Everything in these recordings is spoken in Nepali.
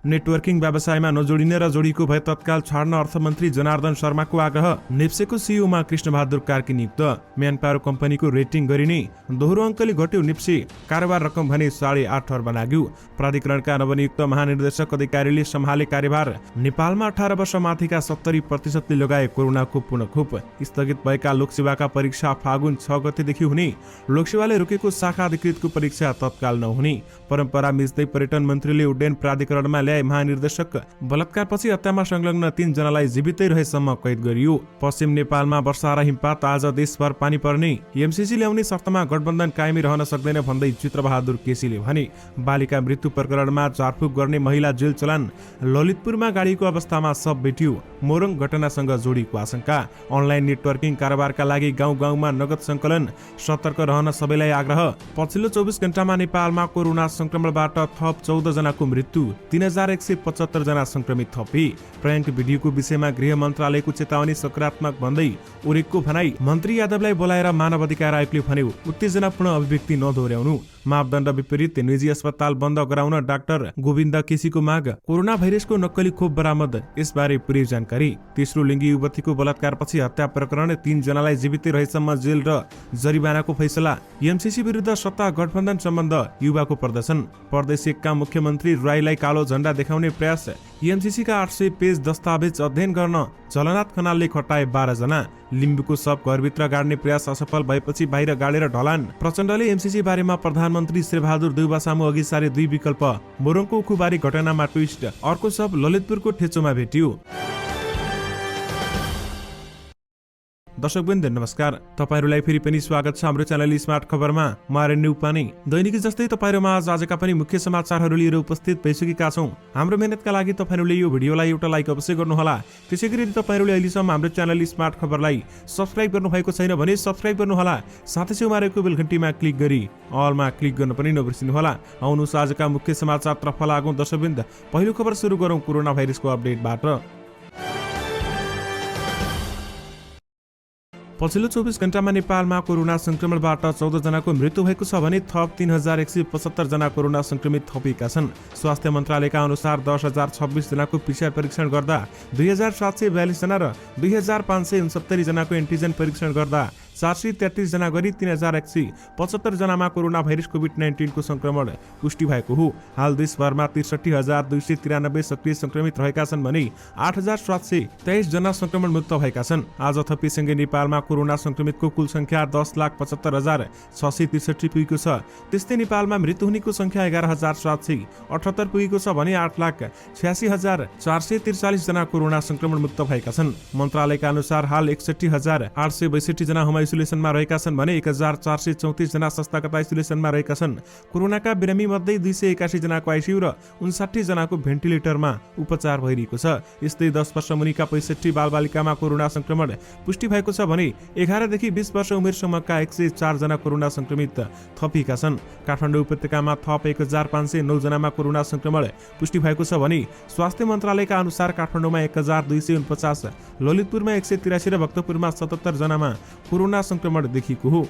नेटवर्किङ व्यवसायमा नजोडिने र जोडीको भए तत्काल छाड्न अर्थमन्त्री जनार्दन शर्माको आग्रह। निप्सेको सिइओमा कृष्णबहादुर कार्की नियुक्त। म्यान पावर कम्पनीको रेटिङ गरिने दोहोरो अङ्कले घट्यो निप्से। कारोबार रकम भने 8.5 अर्ब लाग्यो। प्राधिकरणका नवनियुक्त महानिर्देशक अधिकारीले सम्हाले कार्यभार। नेपालमा 18 वर्ष माथिका 70% लगाए कोरोनाको पुनः खोप। स्थगित भएका लोकसेवाका परीक्षा फागुन 6 गतेदेखि हुने। लोकसेवाले रोकेको शाखा अधिकृतको परीक्षा तत्काल नहुने। परम्परा मिच्दै पर्यटन मन्त्रीले उड्डयन प्राधिकरणमा ल्याए महानिर्देशक। बलात्कारपछि हत्यामा संलग्न 3 जनालाई जीवितै रहेसम्म कैद गरियो। पश्चिम नेपालमा वर्षा र हिमपात, आज देशभर पानी पर्ने। एमसीसी ल्याउने शर्तमा गठबन्धन कायमी रहन सक्दैन भन्दै चित्रबहादुर केसीले भने। बालिका मृत्यु प्रकरणमा झारफुक गर्ने महिला जेल चलान। ललितपुरमा गाडीको अवस्थामा शव भेटियो। मोरङ घटनासँग जोडिएको आशंका। अनलाइन नेटवर्किङ कारोबारका लागि गाउँ गाउँमा नगद सङ्कलन। सतर्क रहन सबैलाई आग्रह। पछिल्लो 24 घण्टामा नेपालमा कोरोना संक्रमणबाट थप 14 जनाको मृत्यु। 3175 जना संक्रमित थपे। प्रयाङ्क भिडियोको विषयमा गृह मन्त्रालयको चेतावनी सकारात्मक भन्दै ओरेकको भनाई। मन्त्री यादवलाई बोलाएर मानव अधिकार आयोगले भन्यो उत्तेजनापूर्ण अभिव्यक्ति नदोहोर्याउनु। मापदण्ड विपरीत निजी अस्पताल बन्द गराउन डाक्टर गोविन्द केसीको माग। कोरोना भाइरसको नक्कली खोप बरामद, यसबारे पूरै जानकारी। तेस्रो लिङ्गी युवतीको बलात्कारपछि हत्या प्रकरण, 3 जनालाई जीवितै रहेसम्म जेल र जरिवानाको फैसला। एमसीसी विरुद्ध सत्ता गठबन्धन सम्बन्ध युवाको प्रदर्शन। प्रदेश 1 का मुख्यमन्त्री राईलाई कालो झण्डा देखाउने प्रयास। एमसीसी का 800 पेज दस्तावेज अध्ययन गर्न झलनाथ खनालले खटाए 12 जना। लिम्बूको सब घरभित्र गाड्ने प्रयास असफल भएपछि बाहिर गाडेर ढलान। प्रचण्डले एमसीसी बारेमा प्रधानमन्त्री शेरबहादुर देउवा सामु अघि सारे 2 विकल्प। मोरङको उखुबारी घटनामा ट्विस्ट, अर्को सब ललितपुरको ठेचोमा भेटियो। दर्शकवृन्द नमस्कार, तपाईहरुलाई फेरि पनि स्वागत छ हाम्रो च्यानल स्मार्ट खबरमा। म आर्यन उपानी। दैनिक जस्तै तपाईहरुमा आजका पनि मुख्य समाचारहरु लिएर उपस्थित भइसकेका छौं। हाम्रो मेहनतका लागि तपाईहरुले यो भिडियोलाई एउटा लाइक अवश्य गर्नुहोला। त्यसैगरी तपाईहरुले अहिलेसम्म हाम्रो च्यानल स्मार्ट खबरलाई सब्स्क्राइब गर्नुभएको छैन भने सब्स्क्राइब गर्नुहोला। साथै छेउमा रहेको बेल घण्टीमा क्लिक गरी अलमा क्लिक गर्न पनि नबिर्सिनुहोला। आउनुहोस् आजका मुख्य समाचारतर्फ लागौं दर्शकवृन्द। पहिलो खबर सुरु गरौं कोरोना भाइरसको अपडेटबाट। पछिल्लो 24 घण्टामा नेपालमा कोरोना संक्रमणबाट 14 जनाको मृत्यु भएको छ भने थप 3175 जना कोरोना संक्रमित थपिएका छन्। स्वास्थ्य मन्त्रालयका अनुसार 10,026 जनाको PCR परीक्षण गर्दा 2742 जना र 2569 जनाको एन्टिजन परीक्षण गर्दा 433 जना गरी 3175 जनामा कोरोना भाइरस कोभिड-19 को संक्रमण पुष्टि भएको हो। हाल देशभरमा 63293 सक्रिय संक्रमित रहेका छन् भने 8723 जना संक्रमण मुक्त भएका छन्। आज थपिसँगै नेपालमा कोरोना संक्रमितको कुल संख्या 10,75,663 पुगेको छ। त्यस्तै नेपालमा मृत्यु हुनेको संख्या 11,778 पुगेको छ भने 8,86,443 जना कोरोना संक्रमण मुक्त भएका छन्। मन्त्रालयका अनुसार हाल 61,862 जना होम आइसोलेसनमा रहेका छन् भने 1,434 जना संस्थागत आइसोलेसनमा रहेका छन्। कोरोनाका बिरामी मध्ये 281 जनाको आइसियु र 59 जनाको भेन्टिलेटरमा उपचार भइरहेको छ। यस्तै 10 वर्ष मुनिका 65 बालबालिकामा कोरोना संक्रमण पुष्टि भएको छ भने 11 देखि 20 वर्ष उमेरसम्मका 104 जना कोरोना संक्रमित थपिएका छन्। काठमाडौँ उपत्यकामा थप 1509 जनामा कोरोना संक्रमण पुष्टि भएको छ भने स्वास्थ्य मन्त्रालयका अनुसार काठमाडौँमा 1249, ललितपुरमा 183 र भक्तपुरमा 77 जनामा कोरोना संक्रमण देखिएको हो।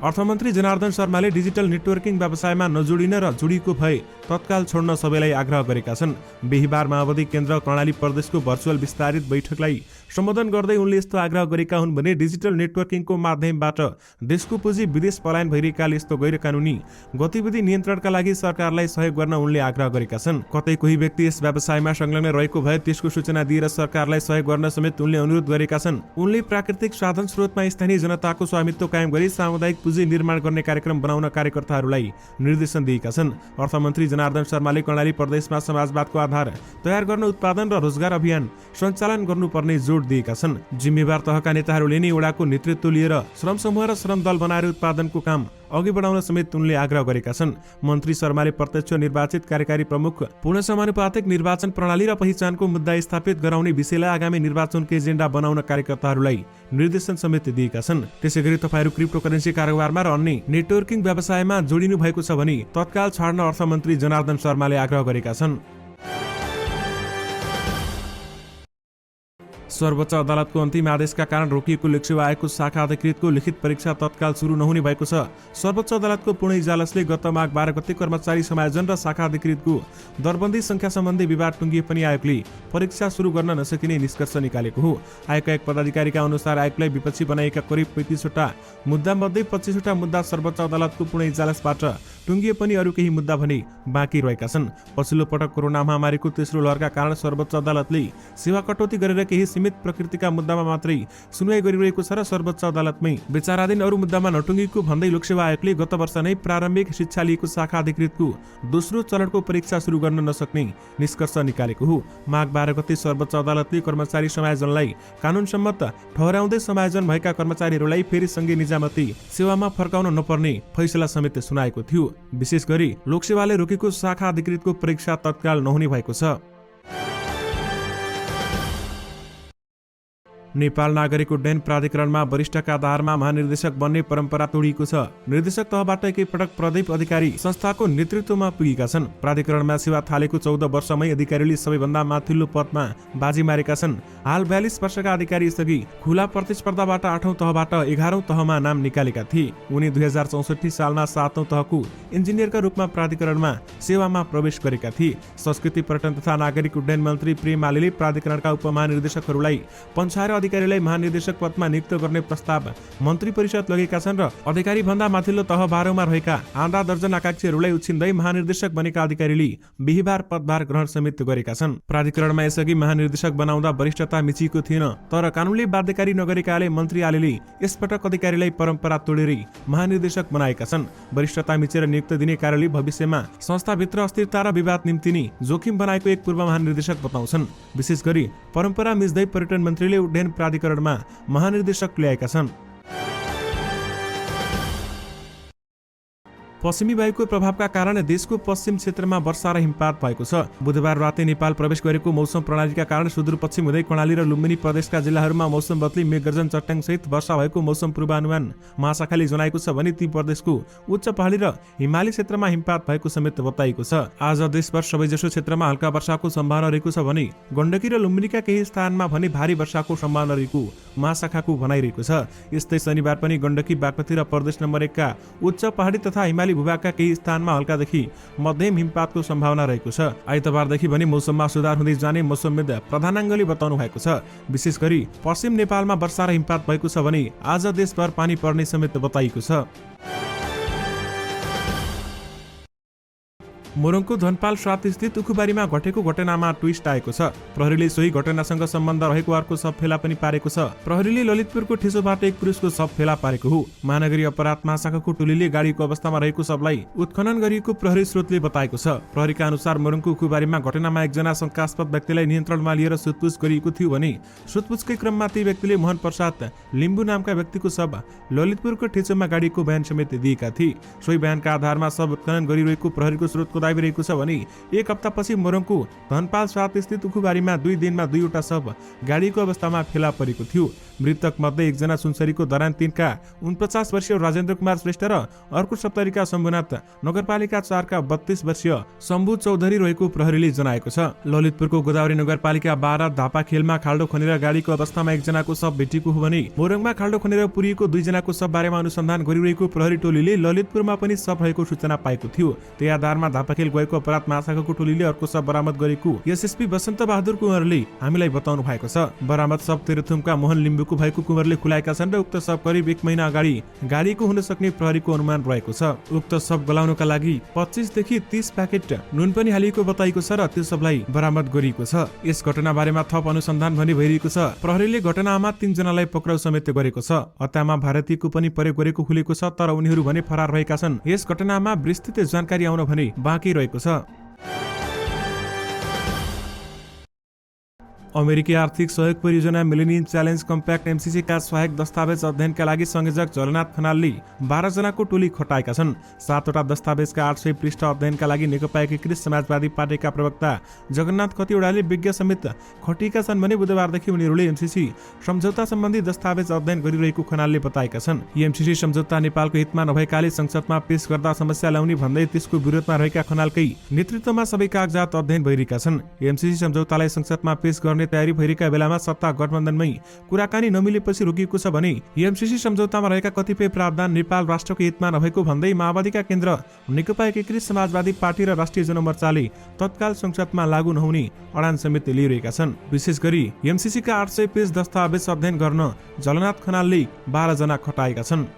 अर्थमन्त्री जनार्दन शर्माले डिजिटल नेटवर्किङ व्यवसायमा नजोडिन र जोडिएको भए तत्काल छोड्न सबैलाई आग्रह गरेका छन्। बिहीबार माओवादी केन्द्र कर्णाली प्रदेशको भर्चुअल विस्तारित बैठकलाई सम्बोधन गर्दै उनले यस्तो आग्रह गरेका हुन् भने डिजिटल नेटवर्किङको माध्यमबाट देशको पुँजी विदेश पलायन भइरहेकाले यस्तो गैर कानुनी गतिविधि नियन्त्रणका लागि सरकारलाई सहयोग गर्न उनले आग्रह गरेका छन्। कतै कोही व्यक्ति यस व्यवसायमा संलग्न रहेको भए त्यसको सूचना दिएर सरकारलाई सहयोग गर्न समेत उनले अनुरोध गरेका छन्। उनले प्राकृतिक साधन स्रोतमा स्थानीय जनताको स्वामित्व कायम गरी सामुदायिक पुँजी निर्माण गर्ने कार्यक्रम बनाउन कार्यकर्ताहरूलाई निर्देशन दिएका छन्। अर्थमन्त्री जनार्दन शर्माले कर्णाली प्रदेशमा समाजवादको आधार तयार गर्न उत्पादन र रोजगार अभियान सञ्चालन गर्नुपर्ने जोड दिएका छन्। जिम्मेवार तहका नेताहरूले नै वडाको नेतृत्व लिएर श्रम समूह र श्रम दल बनाएर उत्पादनको काम अघि बढाउन समेत उनले आग्रह गरेका छन्। मन्त्री शर्माले प्रत्यक्ष निर्वाचित कार्यकारी प्रमुख, पूर्ण समानुपातिक निर्वाचन प्रणाली र पहिचानको मुद्दा स्थापित गराउने विषयलाई आगामी निर्वाचनको एजेन्डा बनाउन कार्यकर्ताहरूलाई निर्देशन समेत दिएका छन्। त्यसैगरी तपाईहरू क्रिप्टोकरेन्सी कारोबारमा र अन्य नेटवर्किङ व्यवसायमा जोडिनु भएको छ भने तत्काल छाड्न अर्थमन्त्री जनार्दन शर्माले आग्रह गरेका छन्। सर्वोच्च अदालतको अन्तिम आदेशका कारण रोकिएको लोकसेवा आयोगको शाखा अधिकृतको लिखित परीक्षा तत्काल सुरु नहुने भएको छ। सर्वोच्च अदालतको पूर्ण इजलासले गत माघ 12 गते कर्मचारी समायोजन र शाखा अधिकृतको दरबन्दी संख्या सम्बन्धी विवाद टुङ्गिए पनि आयोगले परीक्षा सुरु गर्न नसकिने निष्कर्ष निकालेको हो। आयोगका एक पदाधिकारीका अनुसार आयोगलाई विपक्षी बनाएका करिब 35वटा मुद्दा मध्ये 25वटा मुद्दा सर्वोच्च अदालतको पूर्ण इजलासबाट टुङ्गिए पनि अरू केही मुद्दा भने बाँकी रहेका छन्। पछिल्लो पटक कोरोना महामारीको तेस्रो लहरका कारण सर्वोच्च अदालतले सेवा कटौती गरेर केही सीमित प्रकृतिका मुद्दामा मात्रै सुनवाई गरिरहेको छ र सर्वोच्च अदालतमै विचाराधीन अरू मुद्दामा नटुङ्गेको भन्दै लोकसेवा आयोगले गत वर्ष नै प्रारम्भिक शिक्षा लिएको शाखा अधिकृतको दोस्रो चरणको परीक्षा सुरु गर्न नसक्ने निष्कर्ष निकालेको हो। माघ 12 गते सर्वोच्च अदालतले कर्मचारी समायोजनलाई कानुन सम्मत ठहराउँदै समायोजन भएका कर्मचारीहरूलाई फेरि सङ्घीय निजामती सेवामा फर्काउन नपर्ने फैसला समेत सुनाएको थियो। विशेष गरी लोकसेवाले रोकेको शाखा अधिकृतको परीक्षा तत्काल नहुने भएको छ। नेपाल नागरिक उड्डयन प्राधिकरणमा वरिष्ठका आधारमा महानिर्देशक बन्ने परम्परा तोडिएको छ। निर्देशक तहबाट एकैपटक प्रदीप अधिकारी संस्थाको नेतृत्वमा पुगेका छन्। प्राधिकरणमा सेवा थालेको 14 वर्षमै अधिकारीले सबैभन्दा माथिल्लो पदमा बाजी मारेका छन्। हाल 42 वर्षका अधिकारी यसअघि खुला प्रतिस्पर्धाबाट 8औं तहबाट 11औं तहमा नाम निकालेका थिए। उनी 2064 सालमा 7औं तहको इन्जिनियरका रूपमा प्राधिकरणमा सेवामा प्रवेश गरेका थिए। संस्कृति पर्यटन तथा नागरिक उड्डयन मन्त्री प्रेम आलेले प्राधिकरणका उपमहानिर्देशकहरूलाई पन्छाएर अधिकारीलाई महानिर्देशक पदमा नियुक्त गर्ने प्रस्ताव मन्त्री परिषद लगेका छन् र अधिकारी भन्दा माथिल्लो तह 12औंमा रहेका आधा दर्जन आकांक्षीहरूलाई उछिन्दै महानिर्देशक बनेका अधिकारीले बिहीबार पदभार ग्रहण समेत गरेका छन्। प्राधिकरणमा यसअघि महानिर्देशक बनाउँदा वरिष्ठता मिचिएको थिएन, तर कानुनले बाध्यकारी नगरेकाले मन्त्री आलेले यसपटक अधिकारीलाई परम्परा तोडेरै महानिर्देशक बनाएका छन्। वरिष्ठता मिचेर नियुक्त दिने कार्यले भविष्यमा संस्थाभित्र अस्थिरता र विवाद निम्ति नै जोखिम बनाएको एक पूर्व महानिर्देशक बताउँछन्। विशेष गरी परम्परा मिच्दै पर्यटन मन्त्रीले उड्डयन प्राधिकरणमा महानिर्देशक ल्याएका छन्। पश्चिमी वायुको प्रभावका कारण देशको पश्चिम क्षेत्रमा वर्षा र हिमपात भएको छ। बुधबार राति नेपाल प्रवेश गरेको मौसम प्रणालीका कारण सुदूरपश्चिम हुँदै कर्णाली र लुम्बिनी प्रदेशका जिल्लाहरूमा मौसम बदली मेघगर्जन चट्याङ सहित वर्षा भएको मौसम पूर्वानुमान महाशाखाले जनाएको छ भने ती प्रदेशको उच्च पहाडी र हिमाली क्षेत्रमा हिमपात भएको समेत बताइएको छ। आज देशभर सबैजसो क्षेत्रमा हल्का वर्षाको सम्भावना रहेको छ भने गण्डकी र लुम्बिनीका केही स्थानमा भने भारी वर्षाको सम्भावना रहेको महाशाखाको भनाइरहेको छ। यस्तै शनिबार पनि गण्डकी, बागमती र प्रदेश नम्बर 1 का उच्च पहाडी तथा हिमाली भूभागका केही स्थानमा हल्कादेखि मध्यम हिमपातको सम्भावना रहेको छ। आइतबारदेखि भने मौसममा सुधार हुँदै जाने मौसमविद प्रधानाङ्गले बताउनु भएको छ। विशेष गरी पश्चिम नेपालमा वर्षा र हिमपात भएको छ भने आज देशभर पानी पर्ने समेत बताइएको छ। मोरङको धनपाल 7 स्थित उखुबारीमा घटेको घटनामा ट्विस्ट आएको छ। प्रहरीले सोही घटनासँग सम्बन्ध रहेको अर्को शव फेला पनि पारेको छ। प्रहरीले ललितपुरको ठेसोबाट एक पुरुषको शव फेला पारेको हो। महानगरीय अपराध महाशाखाको टोलीले गाडीको अवस्थामा रहेको शवलाई उत्खनन गरिएको प्रहरी स्रोतले बताएको छ। प्रहरीका अनुसार मोरङको उखुबारीमा घटनामा एकजना शंकास्पद व्यक्तिलाई नियन्त्रणमा लिएर सोधपुछ गरिएको थियो भने सोधपुछकै क्रममा ती व्यक्तिले मोहन प्रसाद लिम्बू नामका व्यक्तिको शव ललितपुरको ठेसोमा गाडीको बयान समेत दिएका थिए। सोही बयानका आधारमा शव उत्खनन गरिरहेको प्रहरीको स्रोतको दाबी रहेको छ भने एक हप्तापछि मोरङको धनपाल 7 स्थित उखुबारीमा 2 दिनमा 2वटा शव गाडीको अवस्थामा फेला परेको थियो। मृतक मध्ये एकजना सुनसरीको धरान 3 का 49 वर्षीय राजेन्द्र कुमार श्रेष्ठ र अर्को सप्तरीका शम्भुनाथ नगरपालिका 4 का 32 वर्षीय शम्भु चौधरी रहेको प्रहरीले जनाएको छ। ललितपुरको गोदावरी नगरपालिका 12 धापा खेलमा खाल्डो खनेर गाडीको अवस्थामा एकजनाको शव भेटिएको हो भने मोरङमा खाल्डो खनेर पुरिएको 2 जनाको शव बारेमा अनुसन्धान गरिरहेको प्रहरी टोलीले ललितपुरमा पनि शव रहेको सूचना पाएको थियो। त्यही आधारमा धापाखेल गएको अपराध महाशाखाको टोलीले अर्को शव बरामद गरेको एसएसपी वसन्त बहादुर कुँवरले हामीलाई बताउनु भएको छ। बरामद शव तेह्रथुमका मोहन लिम्बूको भएको कुँवरले खुलाएका छन् र उक्त शव करिब 1 महिना अगाडि गाडीको हुन सक्ने प्रहरीको अनुमान रहेको छ। उक्त शव गलाउनका लागि 25 देखि 30 प्याकेट नुन पनि हालिएको बताइएको छ र त्यो सबलाई बरामद गरिएको छ। यस घटना बारेमा थप अनुसन्धान पनि भइरहेको छ। प्रहरीले घटनामा 3 जनालाई पक्राउ समेत गरेको छ। हत्यामा भारतीयको पनि प्रयोग गरेको खुलेको छ, तर उनीहरू भने फरार भएका छन्। यस घटनामा विस्तृत जानकारी आउन भने बाँकी रहेको छ। अमेरिकी आर्थिक सहयोग परियोजना मिलेनियम च्यालेन्ज कम्प्याक्ट एमसीसी का सहायक दस्तावेज अध्ययनका लागि संयोजक जलनाथ खनालले 12 जनाको टोली खटाएका छन्। 7वटा दस्तावेजका 800 पृष्ठ अध्ययनका लागि नेकपा एकीकृत समाजवादी पार्टीका प्रवक्ता जगन्नाथ कतिवटाले विज्ञ समेत खटिएका छन् भने बुधबारदेखि उनीहरूले एमसीसी सम्झौता सम्बन्धी दस्तावेज अध्ययन गरिरहेको खनालले बताएका छन्। एमसीसी सम्झौता नेपालको हितमा नभएकाले संसदमा पेश गर्दा समस्या ल्याउने भन्दै त्यसको विरोधमा रहेका खनालकै नेतृत्वमा सबै कागजात अध्ययन भइरहेका छन्। एमसीसी सम्झौतालाई संसदमा पेश गर्ने गर्ने तयारी भइरहेका बेलामा सत्ता गठबन्धनमै कुराकानी नमिलेपछि रोकिएको छ भने एमसीसी सम्झौतामा रहेका कतिपय प्रावधान नेपाल राष्ट्रको हितमा नभएको भन्दै माओवादीका केन्द्र नेकपा एकीकृत समाजवादी पार्टी र राष्ट्रिय जनमोर्चाले तत्काल संसदमा लागू नहुने अडान समेत लिइरहेका छन्। विशेष गरी एमसीसीका 800 पेज दस्तावेज अध्ययन गर्न जलनाथ खनालले 12 जना खटाएका छन्।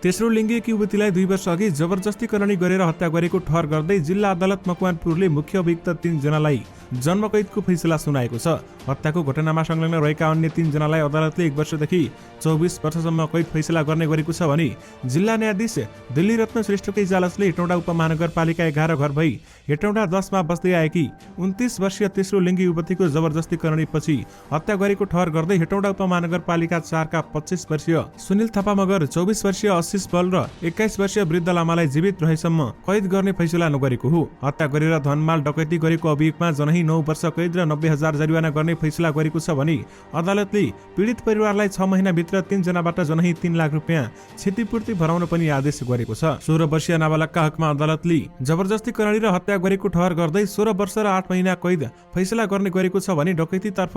तेस्रो लिङ्गी एक युवतीलाई 2 वर्ष अघि जबरजस्ती करणी गरेर हत्या गरेको ठहर गर्दै जिल्ला अदालत मकवानपुरले मुख्य अभियुक्त 3 जनालाई जन्मकैदको फैसला सुनाएको छ। हत्याको घटनामा संलग्न रहेका अन्य 3 जनालाई अदालतले 1 वर्षदेखि 24 वर्षसम्म कैद फैसला गर्ने गरेको छ भने जिल्ला न्यायाधीश दिल्ली रत्न श्रेष्ठको इजलासले हेटौँडा उपमहानगरपालिका 11 घर भई हेटौँडा 10 मा बस्दै आएकी 29 वर्षीय तेस्रो लिङ्गी युवतीको जबरजस्ती करણીपछि हत्या गरेको ठहर गर्दै हेटौँडा उपमहानगरपालिका 4 का 25 वर्षीय सुनिल थापा मगर, 24 वर्षीय आशिष बल र 21 वर्षीय वृद्ध लामालाई जीवित रहेसम्म कैद गर्ने फैसला नगरेको हो। हत्या गरेर धनमाल डकैती गरेको अभियोगमा जनही 9 वर्ष कैद र 90,000 जरिवाना गर्ने फैसला गरेको छ भने अदालतले पीडित परिवारलाई 6 महिनाभित्र 3 जनाबाट जनही 3 लाख रुपियाँ क्षतिपूर्ति भराउन पनि आदेश गरेको छ। 16 वर्षीय नाबालकका हकमा अदालतले जबरजस्ती करणी र हत्या गरेको ठहर गर्दै 16 वर्ष र 8 महिना कैद फैसला गर्ने गरेको छ भने डकैतीतर्फ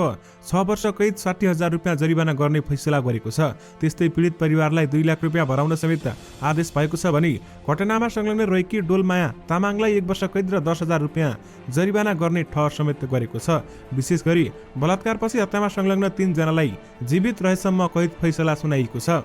6 वर्ष कैद 60,000 रुपियाँ जरिवाना गर्ने फैसला गरेको छ। त्यस्तै पीडित परिवारलाई 2 लाख रुपियाँ भराउन समेत आदेश भएको छ भने घटनामा संलग्न रहेकी डोलमाया तामाङलाई 1 वर्ष कैद र 10,000 रुपियाँ जरिवाना गर्ने ठहर समेत गरेको छ। विशेष गरी बलात्कारपछि हत्यामा संलग्न 3 जनालाई जीवित रहेसम्म कैद फैसला सुनाइएको छ।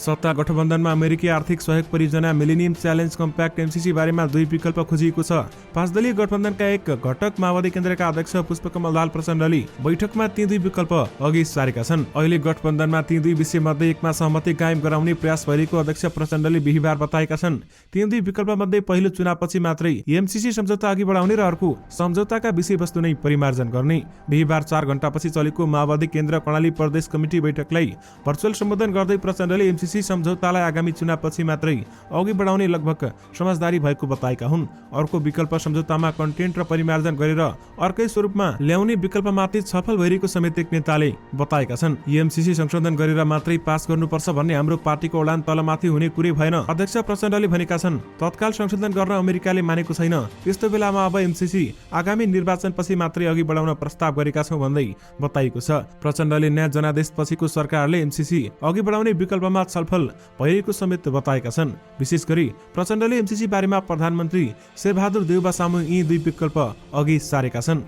सत्ता गठबन्धनमा अमेरिकी आर्थिक सहयोग परियोजना मिलेनियम च्यालेन्ज कम्प्याक्ट एमसीसी बारेमा 2 विकल्प खोजिएको छ। 5 दलीय गठबन्धनका एक घटक माओवादी केन्द्रका अध्यक्ष पुष्पकमल दाहाल प्रचण्डले बैठकमा ती 2 विकल्प अघि सारेका छन्। अहिले गठबन्धनमा ती 2 विषय मध्ये एकमा सहमति कायम गराउने प्रयास भइरहेको अध्यक्ष प्रचण्डले बिहीबार बताएका छन्। ती 2 विकल्प मध्ये पहिलो चुनावपछि मात्रै एमसीसी सम्झौता अघि बढाउने र अर्को सम्झौताका विषयवस्तु नै परिमार्जन गर्ने। बिहीबार 4 घण्टापछि चलेको माओवादी केन्द्र कर्णाली प्रदेश कमिटी बैठकलाई भर्चुअल सम्बोधन गर्दै प्रचण्डले एमसीसी सम्झौतालाई आगामी चुनावपछि मात्रै अघि बढाउने लगभग समझदारी भएको बताएका हुन्। अर्को विकल्प सम्झौतामा कन्टेन्ट र परिमार्जन गरेर अर्कै स्वरूपमा ल्याउने विकल्पमाथि छलफल भइरहेको समेत एक नेताले बताएका छन्। एमसीसी संशोधन गरेर मात्रै पास गर्नुपर्छ भन्ने हाम्रो पार्टीको उडान तलमाथि हुने कुरै भएन, अध्यक्ष प्रचण्डले भनेका छन्। तत्काल संशोधन गर्न अमेरिकाले मानेको छैन। त्यस्तो बेलामा अब एमसीसी आगामी निर्वाचनपछि मात्रै अघि बढाउन प्रस्ताव गरेका छौं भन्दै बताइएको छ। प्रचण्डले न्याय जनादेश पछिको सरकारले एमसीसी अघि बढाउने विकल्पमा छलफल भइरहेको समेत बताएका छन्। विशेष गरी प्रचण्डले एमसीसी बारेमा प्रधानमन्त्री शेरबहादुर देउबा सामु यी 2 विकल्प अघि सारेका छन्।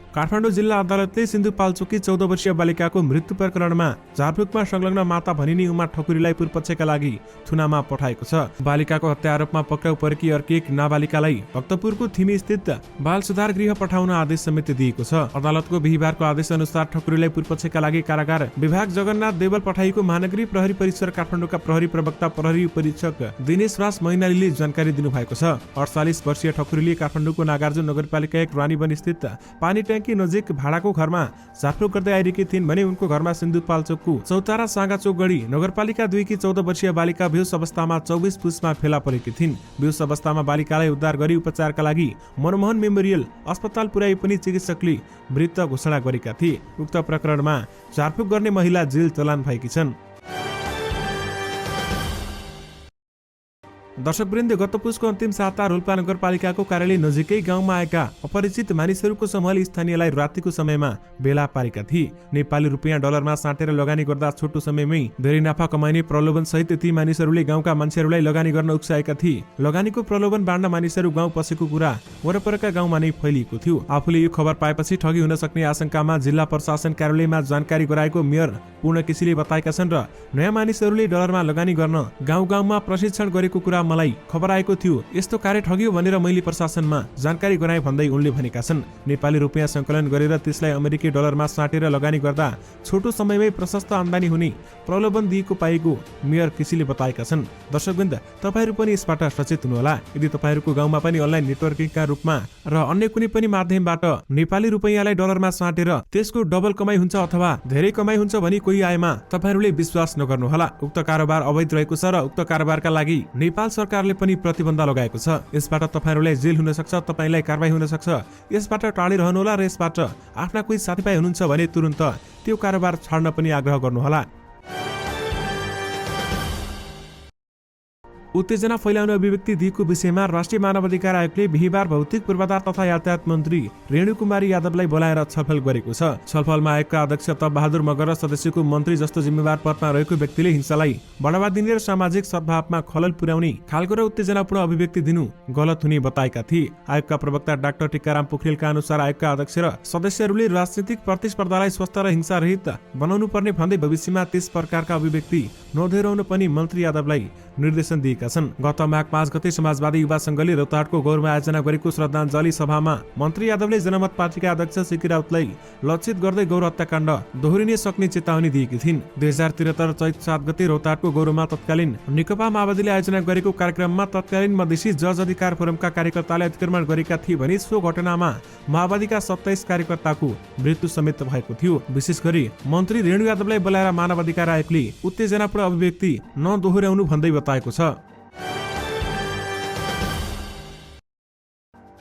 काठमाडौँ जिल्ला अदालतले सिन्धुपाल्चोकी 14 वर्षीय बालिकाको मृत्यु प्रकरणमा झारफुकमा संलग्न माता भनिनी उमा ठकुरीलाई पूर्वपक्षका लागि थुनामा पठाएको छ। बालिकाको हत्या आरोपमा पक्राउ परेकी अर्की एक नाबालिकालाई भक्तपुरको थिमी स्थित बाल सुधार गृह पठाउन आदेश समेत दिएको छ। अदालतको बिहीबारको आदेश अनुसार ठकुरीलाई पूर्वपक्षका लागि कारागार विभाग जगन्नाथ देवल पठाइएको महानगरी प्रहरी परिसर काठमाडौँका प्रहरी प्रवक्ता प्रहरी उपरीक्षक दिनेश राज मैनालीले जानकारी दिनुभएको छ। 48 वर्षीय ठकुरीले काठमाडौँको नागार्जुन नगरपालिका 1 रानीवन स्थित पानी ट्याङ्की नजिक भाडाको घरमा झारफुक गर्दै आइरहेकी थिइन् भने उनको घरमा सिन्धुपाल्चोकको चौतारा साँगाचोक गढी नगरपालिका 2 की 14 वर्षीय बालिका बेहोस अवस्थामा 24 पुसमा फेला परेकी थिइन्। बेहोस अवस्थामा बालिकालाई उद्धार गरी उपचारका लागि मनमोहन मेमोरियल अस्पताल पुर्याए पनि चिकित्सकले मृत घोषणा गरेका थिए। उक्त प्रकरणमा झारफुक गर्ने महिला जेल चलान भएकी छन्। दर्शकवृन्द, गत पुसको अन्तिम साता रोल्पा नगरपालिकाको कार्यालय नजिकै गाउँमा आएका अपरिचित मानिसहरूको समूहले स्थानीयलाई रातिको समयमा बेला पारेका थिए। नेपाली रुपियाँ डलरमा साटेर लगानी गर्दा छोटो समयमै धेरै नाफा कमाइने प्रलोभन सहित ती मानिसहरूले गाउँका मान्छेहरूलाई लगानी गर्न उक्साएका थिए। लगानीको प्रलोभन बाँड्न मानिसहरू गाउँ पसेको कुरा वरपरका गाउँमा नै फैलिएको थियो। आफूले यो खबर पाएपछि ठगी हुन सक्ने आशंकामा जिल्ला प्रशासन कार्यालयमा जानकारी गराएको मेयर पूर्ण केसीले बताएका छन् र नयाँ मानिसहरूले डलरमा लगानी गर्न गाउँ गाउँमा प्रशिक्षण गरेको कुरा मलाई खबर आएको थियो। यस्तो कार्य ठगियो भनेर मैले प्रशासनमा जानकारी गराएँ भन्दै उनले भनेका छन्। नेपाली रुपियाँ संकलन गरेर त्यसलाई अमेरिकी डलरमा साटेर लगानी गर्दा छोटो समयमै प्रशस्त आम्दानी हुने प्रलोभन दिएको पाएको मेयर केसीले बताएका छन्। दर्शकवृन्द, तपाईहरू पनि यसबाट सचेत हुनुहोला। यदि तपाईहरूको गाउँमा पनि अनलाइन नेटवर्किङका रूपमा र अन्य कुनै पनि माध्यमबाट नेपाली रुपियाँलाई डलरमा साटेर त्यसको डबल कमाई हुन्छ अथवा धेरै कमाई हुन्छ भनी कोही आएमा तपाईहरूले विश्वास नगर्नुहोला। उक्त कारोबार अवैध रहेको छ र उक्त कारोबारका लागि नेपाल सरकारले पनि प्रतिबन्ध लगाएको छ। यसबाट तपाईहरूलाई जेल हुन सक्छ, तपाईलाई कारबाही हुन सक्छ। यसबाट टाढी रहनुहोला र यसबाट आफ्ना कोही साथीभाइ हुनुहुन्छ भने तुरुन्त त्यो कारोबार छाड्न पनि आग्रह गर्नुहोला। उत्तेजना फैलाउने अभिव्यक्ति दिएको विषयमा राष्ट्रिय मानवाधिकार आयोगले बिहीबार भौतिक पूर्वाधार तथा यातायात मन्त्री रेणुकुमारी यादवलाई बोलाएर छलफल गरेको छ। छलफलमा आयोगका अध्यक्ष तप बहादुर मगर र सदस्यको मन्त्री जस्तो जिम्मेवार पदमा रहेको व्यक्तिले हिंसालाई बढावा दिने र सामाजिक सद्भावमा खलल पुर्याउने खालको र उत्तेजनापूर्ण अभिव्यक्ति दिनु गलत हुने बताएका थिए। आयोगका प्रवक्ता डाक्टर टिकाराम पोखरेलका अनुसार आयोगका अध्यक्ष र सदस्यहरूले राजनीतिक प्रतिस्पर्धालाई स्वस्थ र हिंसा रहित बनाउनु पर्ने भन्दै भविष्यमा त्यस प्रकारका अभिव्यक्ति नदोहोर्याउन पनि मन्त्री यादवलाई निर्देशन दिएका छन्। गत माघ 5 गते समाजवादी युवा संघले रौतहटको गौरमा आयोजना गरेको श्रद्धाञ्जली सभामा मन्त्री यादवले जनमत पार्टीका अध्यक्ष सीके राउतलाई लक्षित गर्दै गौर हत्याकाण्ड दोहोरिन सक्ने चेतावनी दिएकी थिइन्। 2073 चैत 7 गते रौतहटको गौरमा तत्कालीन नेकपा माओवादीले आयोजना गरेको कार्यक्रममा तत्कालीन मधेसी जज अधिकार फोरमका कार्यकर्ताले अतिक्रमण गरेका थिए भने सो घटनामा माओवादीका 27 कार्यकर्ताको मृत्यु समेत भएको थियो। विशेष गरी मन्त्री रेणु यादवलाई बोलाएर मानवाधिकार आयोगले उत्तेजनापूर्ण अभिव्यक्ति नदोहोर्याउनु भन्दै बताएको छ।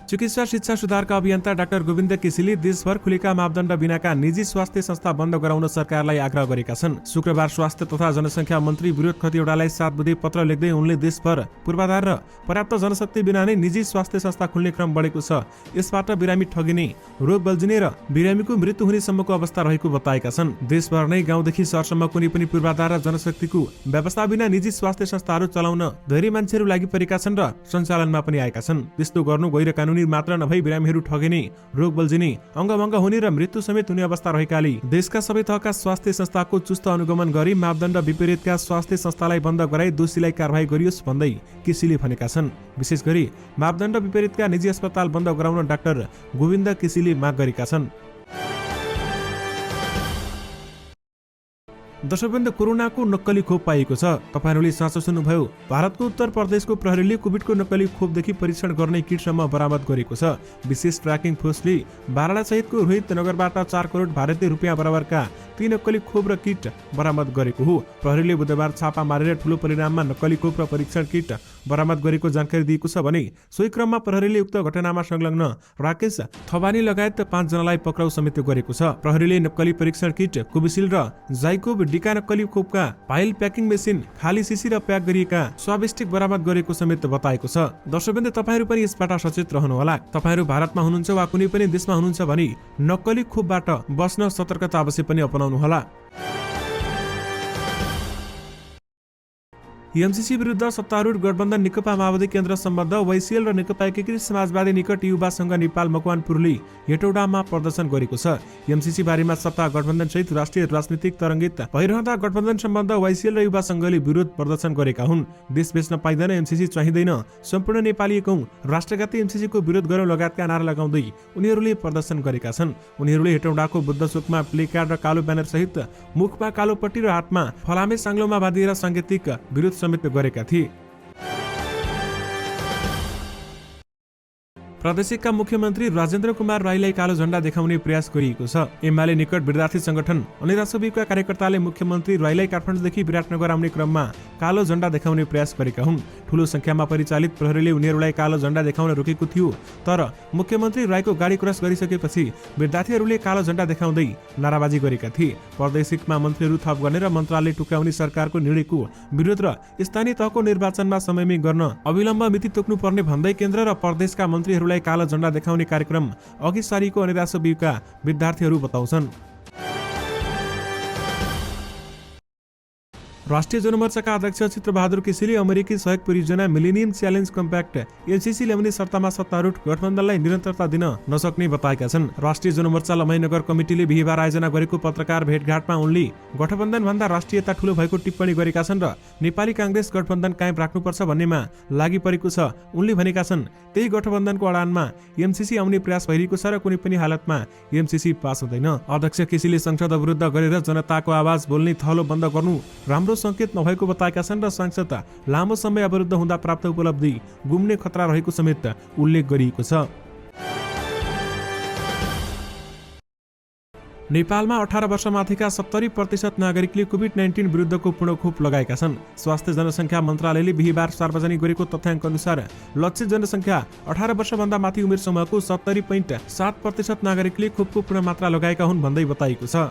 चिकित्सा शिक्षा सुधारका अभियन्ता डाक्टर गोविन्द केसीले देशभर खुलेका मापदण्ड बिनाका निजी स्वास्थ्य संस्था बन्द गराउन सरकारलाई आग्रह गरेका छन्। शुक्रबार स्वास्थ्य तथा जनसङ्ख्या मन्त्री विरोध खतिवड़ालाई 7 बुँदे पत्र लेख्दै उनले देशभर पूर्वाधार र पर्याप्त जनशक्ति बिना नै निजी स्वास्थ्य संस्था खुल्ने क्रम बढेको छ, यसबाट बिरामी ठगिने, रोग बल्झिने र बिरामीको मृत्यु हुने सम्मको अवस्था रहेको बताएका छन्। देशभर नै गाउँदेखि सहरसम्म कुनै पनि पूर्वाधार र जनशक्तिको व्यवस्था बिना निजी स्वास्थ्य संस्थाहरू चलाउन धेरै मान्छेहरू लागि परेका छन् र सञ्चालनमा पनि आएका छन्। त्यस्तो गर्नु गैर कानुनी मात्र नभई बिरामीहरू ठगिने, रोग बल्झिने, अङ्गभङ्ग हुने र मृत्यु समेत हुने अवस्था रहेकाले देशका सबै थरका स्वास्थ्य संस्थाको चुस्त अनुगमन गरी मापदण्ड विपरीतका स्वास्थ्य संस्थालाई बन्द गराई दोषीलाई कारवाही गरियोस् भन्दै केसीले भनेका छन्। विशेष गरी मापदण्ड विपरीतका निजी अस्पताल बन्द गराउन डाक्टर गोविन्द केसीले माग गरेका छन्। दर्शकवृन्द, कोरोनाको नक्कली खोप पाइएको छ। तपाईहरूले साँचो सुन्नुभयो। भारतको उत्तर प्रदेशको प्रहरीले कोभिडको नक्कली खोपदेखि परीक्षण गर्ने किटसम्म बरामद गरेको छ। विशेष ट्र्याकिङ फोर्सले बाराडा सहितको रोहित नगरबाट 4 करोड भारतीय रुपियाँ बराबरका 3 नक्कली खोप र किट बरामद गरेको हो। प्रहरीले बुधबार छापा मारेर ठूलो परिणाममा नक्कली खोप र परीक्षण किट बरामद गरेको जानकारी दिएको छ भने सोही क्रममा प्रहरीले उक्त घटनामा संलग्न राकेश थबानी लगायत 5 जनालाई पक्राउ समेत गरेको छ। प्रहरीले नक्कली परीक्षण किट, कोभिसिल्ड र जाइकोभ डिका नक्कली खोपका पाइल प्याकिङ मेसिन, खाली सिसी र प्याक गरिएका स्वाभिस्टिक बरामद गरेको समेत बताएको छ। दर्शकवृन्द, तपाईहरू पनि यसबाट सचेत रहनुहोला। तपाईहरू भारतमा हुनुहुन्छ वा कुनै पनि देशमा हुनुहुन्छ भने नक्कली खोपबाट बस्न सतर्कता अवश्य पनि अपनाउनुहोला। एमसीसी विरुद्ध सत्तारूढ गठबन्धन नेकपा माओवादी केन्द्र सम्बद्ध वैसिएल र नेकपा एकीकृत समाजवादी निकट युवा संघ नेपाल मकवानपुरले हेटौडामा प्रदर्शन गरेको छ। एमसीसी बारेमा सत्ता गठबन्धन सहित राष्ट्रिय राजनीतिक तरङ्गित भइरहँदा गठबन्धन सम्बन्ध वैसिएल र युवा संघले विरोध प्रदर्शन गरेका हुन्। देश बेच्न पाइँदैन, एमसीसी चाहिँदैन, सम्पूर्ण नेपाली कौं राष्ट्रघाती एमसीसीको विरोध गरौँ लगायतका नारा लगाउँदै उनीहरूले प्रदर्शन गरेका छन्। उनीहरूले हेटौडाको बुद्ध चोकमा प्लेकार्ड र कालो ब्यानर सहित मुखमा कालो पट्टी र हातमा फलामे साङ्लोमा बाँधिएर सांकेतिक विरोध समेत गरेका थिए। प्रादेशिकका मुख्यमन्त्री राजेन्द्र कुमार राईलाई कालो झण्डा देखाउने प्रयास गरिएको छ। एमाले निकट विद्यार्थी संगठन अनिरासोबीका कार्यकर्ताले मुख्यमन्त्री राईलाई काठमाडौँदेखि विराटनगर आउने क्रममा कालो झण्डा देखाउने प्रयास गरेका हुन्। ठूलो संख्यामा परिचालित प्रहरीले उनीहरूलाई कालो झण्डा देखाउन रोकेको थियो, तर मुख्यमन्त्री राईको गाडी क्रस गरिसकेपछि विद्यार्थीहरूले कालो झण्डा देखाउँदै नाराबाजी गरेका थिए। प्रादेशिकमा मन्त्रीहरू थप गर्ने र मन्त्रालय टुक्राउने सरकारको निर्णयको विरोध र स्थानीय तहको निर्वाचनमा समयमै गर्न अविलम्ब मिति तोक्नुपर्ने भन्दै केन्द्र र प्रदेशका मन्त्रीहरूलाई कालो झण्डा देखाउने कार्यक्रम अघि सारीको अनिरासोबीका विद्यार्थीहरू बताउँछन्। राष्ट्रिय जनमोर्चाका अध्यक्ष चित्रबहादुर केसीले अमेरिकी सहयोग परियोजना मिलेनियम च्यालेन्ज कम्प्याक्ट एलसीसी ल्याउने शर्तमा सत्तारूढ गठबन्धनलाई निरन्तरता दिन नसक्ने बताएका छन्। राष्ट्रिय जनमोर्चा लम्हाइनगर कमिटीले बिहीबार आयोजना गरेको पत्रकार भेटघाटमा उनले गठबन्धन भन्दा राष्ट्रियता ठूलो भएको टिप्पणी गरेका छन् र नेपाली कांग्रेस गठबन्धन कायम राख्नुपर्छ भन्नेमा लागि परेको छ। उनले भनेका छन्, त्यही गठबन्धनको अडानमा एमसीसी आउने प्रयास भइरहेको छ र कुनै पनि हालतमा एमसीसी पास हुँदैन। अध्यक्ष केसीले संसद अवरुद्ध गरेर जनताको आवाज बोल्ने थलो बन्द गर्नु राम्रो संकेत नभएको बताएका छन् र संसद लामो समय अवरुद्ध हुँदा प्राप्त उपलब्धि गुम्ने खतरा रहेको समेत उल्लेख गरिएको छ। नेपालमा 18 वर्षमाथिका 70% नागरिकले कोभिड-19 विरुद्धको पूर्ण खोप लगाएका छन्। स्वास्थ्य जनसङ्ख्या मन्त्रालयले बिहीबार सार्वजनिक गरेको तथ्याङ्क अनुसार लक्षित जनसङ्ख्या 18 वर्षभन्दा माथि उमेर समूहको 70.7% नागरिकले खोपको पूर्ण मात्रा लगाएका हुन् भन्दै बताइएको छ।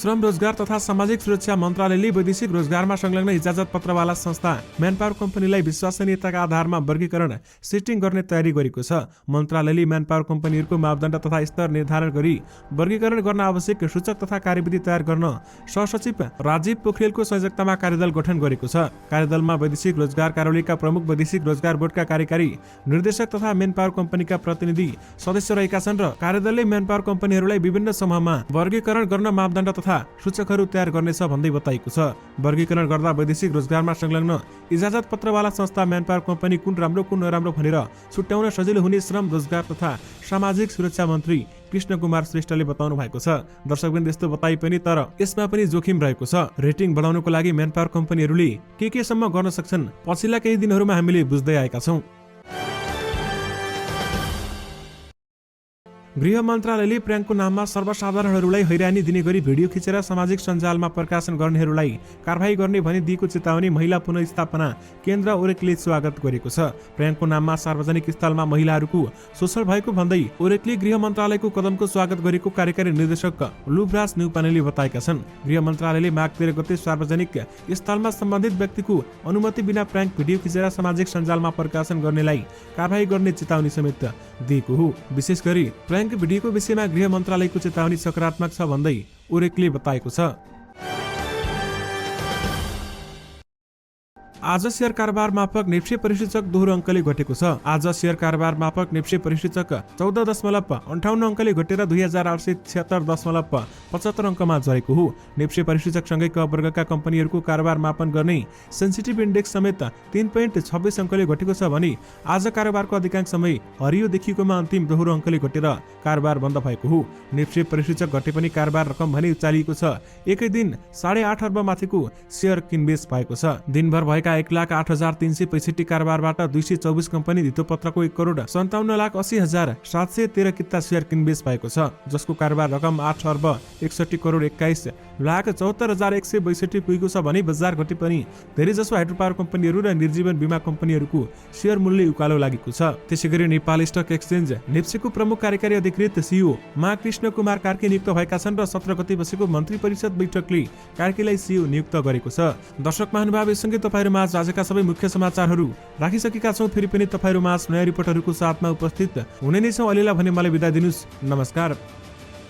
श्रम रोजगार तथा सामाजिक सुरक्षा मन्त्रालयले वैदेशिक रोजगारमा संलग्न इजाजत पत्रवाला संस्था म्यानपावर कम्पनीलाई विश्वसनीयताका आधारमा वर्गीकरण सिटिङ गर्ने तयारी गरेको छ। मन्त्रालयले म्यानपावर कम्पनीहरूको मापदण्ड तथा स्तर निर्धारण गरी वर्गीकरण गर्न आवश्यक सूचक तथा कार्यविधि तयार गर्न सहसचिव राजीव पोखरेलको संयोजकतामा कार्यदल गठन गरेको छ। कार्यदलमा वैदेशिक रोजगार कार्यालयका प्रमुख, वैदेशिक रोजगार बोर्डका कार्यकारी निर्देशक तथा म्यानपावर कम्पनीका प्रतिनिधि सदस्य रहेका छन् र कार्यदलले म्यानपावर कम्पनीहरूलाई विभिन्न समूहमा वर्गीकरण गर्न मापदण्ड तथा सूचकहरू तयार गर्नेछ भन्दै बताइएको छ। वर्गीकरण गर्दा वैदेशिक रोजगारमा संलग्न इजाजत पत्रवाला संस्था म्यानपावर कम्पनी कुन राम्रो कुन नराम्रो भनेर छुट्याउन सजिलो हुने श्रम रोजगार तथा सामाजिक सुरक्षा मन्त्री कृष्ण कुमार श्रेष्ठले बताउनु भएको छ। दर्शकवृन्द, यस्तो बताइ पनि तर यसमा पनि जोखिम रहेको छ। रेटिङ बढाउनको लागि म्यानपावर कम्पनीहरूले के सम्म गर्न सक्छन् पछिल्ला केही दिनहरूमा हामीले बुझ्दै आएका छौं। गृह मन्त्रालयले प्र्याङ्कको नाममा सर्वसाधारणहरूलाई हैरानी दिने गरी भिडियो खिचेर सामाजिक सञ्जालमा प्रकाशन गर्नेहरूलाई कारबाही गर्ने भनी दिएको चेतावनी महिला पुनर्स्थापना केन्द्र ओरेकले स्वागत गरेको छ। प्र्याङ्कको नाममा सार्वजनिक स्थलमा महिलाहरूको शोषण भएको भन्दै ओरेकले गृह मन्त्रालयको कदमको स्वागत गरेको कार्यकारी निर्देशक लुभराज न्युपानेले बताएका छन्। गृह मन्त्रालयले माघ 13 गते सार्वजनिक स्थलमा सम्बन्धित व्यक्तिको अनुमति बिना प्र्याङ्क भिडियो खिचेर सामाजिक सञ्जालमा प्रकाशन गर्नेलाई कारबाही गर्ने चेतावनी समेत दिएको हो। विशेष गरी प्र्याङ्क भिडियोको विषयमा गृह मन्त्रालयको चेतावनी सकारात्मक छ भन्दै ओरेकले बताएको छ। आज शेयर कारोबार मापक निफ्टी परिसूचक दोहोरो अङ्कले घटेको छ। आज शेयर कारोबार मापक निफ्टी परिसूचक 14.58 अङ्कले घटेर 2876.75 अङ्कमा झरेको हो। निफ्टी परिसूचक सँगै क वर्गका कम्पनीहरूको कारोबार मापन गर्ने सेन्सिटिभ इन्डेक्स समेत 3.26 अङ्कले घटेको छ भने आज कारोबारको अधिकांश समय हरियो देखिएकोमा अन्तिम दोहोरो अङ्कले घटेर कारोबार बन्द भएको हो। निफ्टी परिसूचक घटे पनि कारोबार रकम भने उचालिएको छ। एकै दिन 8.5 अर्ब माथिको शेयर किनबेच भएको छ। दिनभर भएका 1,08,365 कारोबारबाट 224 कम्पनी धितोपत्रको 1,97,80,713 किता शेयर किनबेच भएको छ, जसको कारोबार रकम 8,61,61,71,74,162 पुगेको छ भने बजार घटे पनि धेरै जसो हाइड्रोपावर कम्पनीहरू र निर्जीवन बीमा कम्पनीहरूको शेयर मूल्य उकालो लागेको छ। त्यसैगरी नेपाल स्टक एक्सचेन्ज नेप्सेको प्रमुख कार्यकारी अधिकृत सीईओ मा कृष्ण कुमार कार्की नियुक्त भएका छन् र 17 गते बसेको मन्त्री परिषद बैठकले कार्कीलाई सीईओ नियुक्त गरेको छ। दर्शक महानुभाव, यससँगै तपाईहरुमा आजका सबै मुख्य समाचारहरू राखिसकेका छौं। फेरि पनि तपाईहरुमा नयाँ रिपोर्टहरूको साथमा उपस्थित हुने नै छौं। अहिलेलाई भने मलाई बिदा दिनुस्। नमस्कार।